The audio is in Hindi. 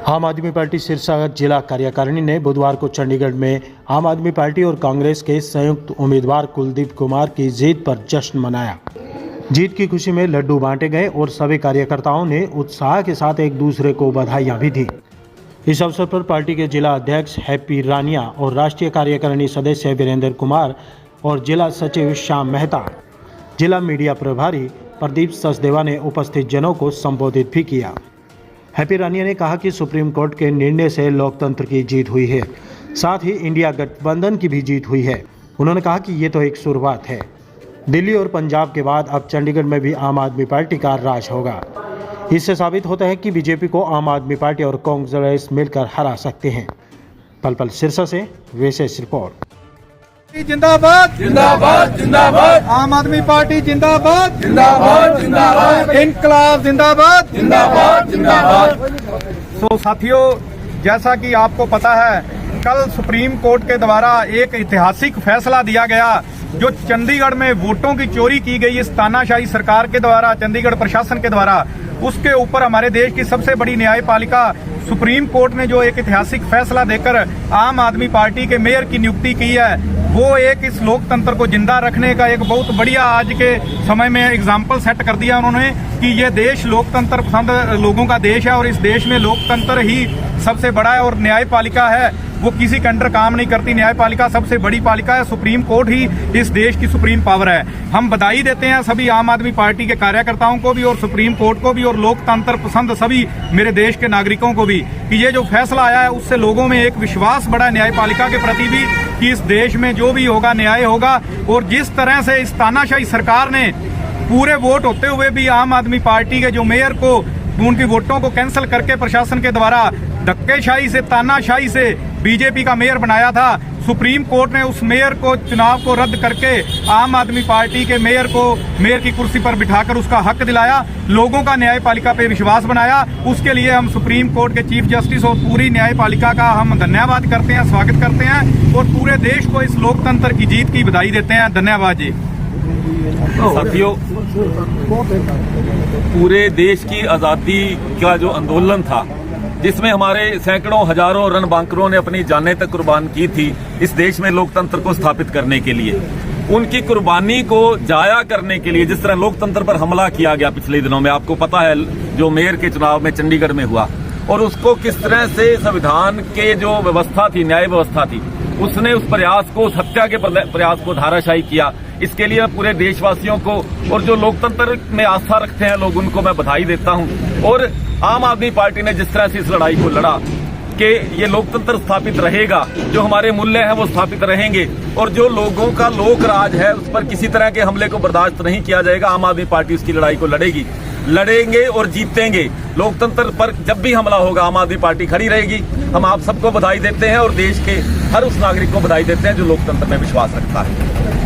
आम आदमी पार्टी सिरसा जिला कार्यकारिणी ने बुधवार को चंडीगढ़ में आम आदमी पार्टी और कांग्रेस के संयुक्त उम्मीदवार कुलदीप कुमार की जीत पर जश्न मनाया। जीत की खुशी में लड्डू बांटे गए और सभी कार्यकर्ताओं ने उत्साह के साथ एक दूसरे को बधाइयां भी दी। इस अवसर पर पार्टी के जिला अध्यक्ष हैप्पी रानिया और राष्ट्रीय कार्यकारिणी सदस्य वीरेंद्र कुमार और जिला सचिव श्याम मेहता, जिला मीडिया प्रभारी प्रदीप सचदेवा ने उपस्थित जनों को संबोधित भी किया। हैप्पी रानिया ने कहा कि सुप्रीम कोर्ट के निर्णय से लोकतंत्र की जीत हुई है, साथ ही इंडिया गठबंधन की भी जीत हुई है। उन्होंने कहा कि ये तो एक शुरुआत है। दिल्ली और पंजाब के बाद अब चंडीगढ़ में भी आम आदमी पार्टी का राज होगा। इससे साबित होता है कि बीजेपी को आम आदमी पार्टी और कांग्रेस मिलकर हरा सकते हैं। पल पल सिरसा से विशेष रिपोर्ट। जिंदाबाद जिंदाबाद जिंदाबाद, आम आदमी पार्टी जिंदाबाद जिंदाबाद जिंदाबाद, इनकलाब जिंदाबाद जिंदाबाद जिंदाबाद। तो साथियों, जैसा कि आपको पता है, कल सुप्रीम कोर्ट के द्वारा एक ऐतिहासिक फैसला दिया गया। जो चंडीगढ़ में वोटों की चोरी की गई इस तानाशाही सरकार के द्वारा, चंडीगढ़ प्रशासन के द्वारा, उसके ऊपर हमारे देश की सबसे बड़ी न्यायपालिका सुप्रीम कोर्ट ने जो एक ऐतिहासिक फैसला देकर आम आदमी पार्टी के मेयर की नियुक्ति की है, वो एक इस लोकतंत्र को जिंदा रखने का एक बहुत बढ़िया आज के समय में एग्जाम्पल सेट कर दिया उन्होंने कि ये देश लोकतंत्र पसंद लोगों का देश है और इस देश में लोकतंत्र ही सबसे बड़ा है और न्यायपालिका है वो किसी के अंडर काम नहीं करती। न्यायपालिका सबसे बड़ी पालिका है, सुप्रीम कोर्ट ही इस देश की सुप्रीम पावर है। हम बधाई देते हैं सभी आम आदमी पार्टी के कार्यकर्ताओं को भी और सुप्रीम कोर्ट को भी और लोकतंत्र पसंद सभी मेरे देश के नागरिकों को भी कि ये जो फैसला आया है उससे लोगों में एक विश्वास बढ़ा न्यायपालिका के प्रति भी कि इस देश में जो भी होगा न्याय होगा। और जिस तरह से इस तानाशाही सरकार ने पूरे वोट होते हुए भी आम आदमी पार्टी के जो मेयर को उनकी वोटों को कैंसिल करके प्रशासन के द्वारा धक्केशाही से, तानाशाही से बीजेपी का मेयर बनाया था, सुप्रीम कोर्ट ने उस मेयर को चुनाव को रद्द करके आम आदमी पार्टी के मेयर को मेयर की कुर्सी पर बिठाकर उसका हक दिलाया, लोगों का न्यायपालिका पे विश्वास बनाया। उसके लिए हम सुप्रीम कोर्ट के चीफ जस्टिस और पूरी न्यायपालिका का हम धन्यवाद करते हैं, स्वागत करते हैं और पूरे देश को इस लोकतंत्र की जीत की बधाई देते हैं। धन्यवाद जी। साथियों, पूरे देश की आजादी का जो आंदोलन था जिसमें हमारे सैकड़ों हजारों रणबांकरों ने अपनी जानें तक कुर्बान की थी इस देश में लोकतंत्र को स्थापित करने के लिए, उनकी कुर्बानी को जाया करने के लिए जिस तरह लोकतंत्र पर हमला किया गया पिछले दिनों में, आपको पता है जो मेयर के चुनाव में चंडीगढ़ में हुआ, और उसको किस तरह से संविधान के जो व्यवस्था थी, न्याय व्यवस्था थी, उसने उस प्रयास को, उस हत्या के प्रयास को धाराशाही किया। इसके लिए पूरे देशवासियों को और जो लोकतंत्र में आस्था रखते हैं लोग, उनको मैं बधाई देता हूं। और आम आदमी पार्टी ने जिस तरह से इस लड़ाई को लड़ा कि ये लोकतंत्र स्थापित रहेगा, जो हमारे मूल्य हैं वो स्थापित रहेंगे और जो लोगों का लोक राज है उस पर किसी तरह के हमले को बर्दाश्त नहीं किया जाएगा। आम आदमी पार्टी उसकी लड़ाई को लड़ेंगे और जीतेंगे। लोकतंत्र पर जब भी हमला होगा आम आदमी पार्टी खड़ी रहेगी। हम आप सबको बधाई देते हैं और देश के हर उस नागरिक को बधाई देते हैं जो लोकतंत्र में विश्वास रखता है।